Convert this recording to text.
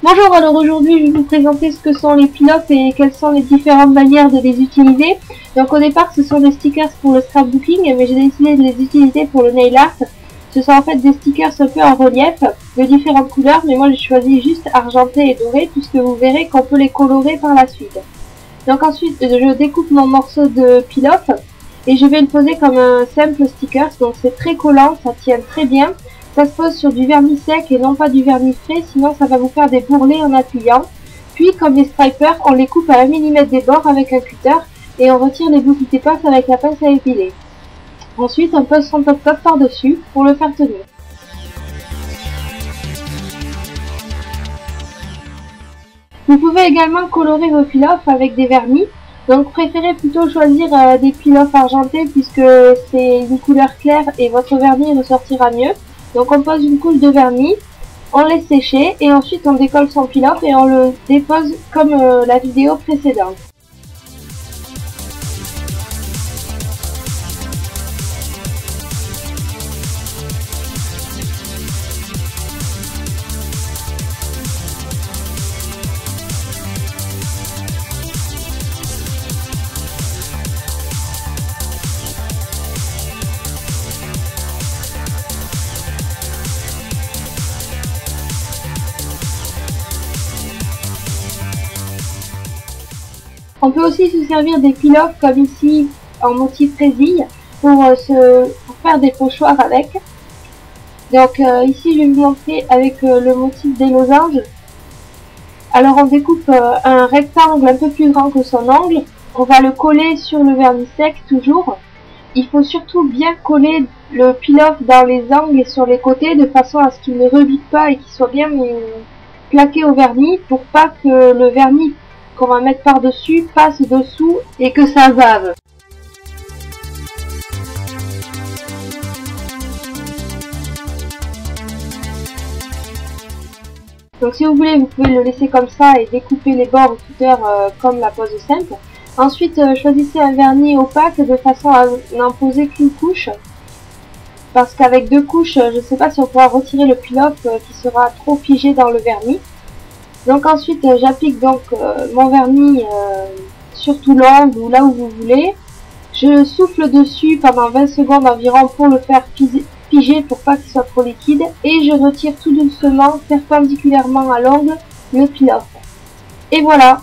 Bonjour, alors aujourd'hui je vais vous présenter ce que sont les pin-ups et quelles sont les différentes manières de les utiliser. Donc au départ ce sont des stickers pour le scrapbooking, mais j'ai décidé de les utiliser pour le nail art. Ce sont en fait des stickers un peu en relief de différentes couleurs, mais moi j'ai choisi juste argenté et doré puisque vous verrez qu'on peut les colorer par la suite. Donc ensuite je découpe mon morceau de pin-up et je vais le poser comme un simple sticker, donc c'est très collant, ça tient très bien. Ça se pose sur du vernis sec et non pas du vernis frais, sinon ça va vous faire des bourrelets en appuyant. Puis comme les stripers, on les coupe à 1 mm des bords avec un cutter et on retire les bouts qui dépassent avec la pince à épiler. Ensuite on pose son top-top par-dessus pour le faire tenir. Vous pouvez également colorer vos pin-ups avec des vernis. Donc préférez plutôt choisir des pin-ups argentés puisque c'est une couleur claire et votre vernis ressortira mieux. Donc on pose une couche de vernis, on laisse sécher et ensuite on décolle son pin-up et on le dépose comme la vidéo précédente. On peut aussi se servir des pin-ups comme ici en motif résille pour faire des pochoirs avec. Donc ici je vais vous montrer avec le motif des losanges. Alors on découpe un rectangle un peu plus grand que son angle. On va le coller sur le vernis sec toujours. Il faut surtout bien coller le pin-up dans les angles et sur les côtés de façon à ce qu'il ne rebute pas et qu'il soit bien plaqué au vernis pour pas que le vernis qu'on va mettre par-dessus passe dessous et que ça bave. Donc si vous voulez, vous pouvez le laisser comme ça et découper les bords au cutter comme la pose simple. Ensuite, choisissez un vernis opaque de façon à n'en poser qu'une couche. Parce qu'avec deux couches, je ne sais pas si on pourra retirer le pin-up qui sera trop figé dans le vernis. Donc ensuite j'applique donc mon vernis sur tout l'angle ou là où vous voulez. Je souffle dessus pendant 20 secondes environ pour le faire figer pour pas qu'il soit trop liquide. Et je retire tout doucement, perpendiculairement à l'angle, le pin-up. Et voilà!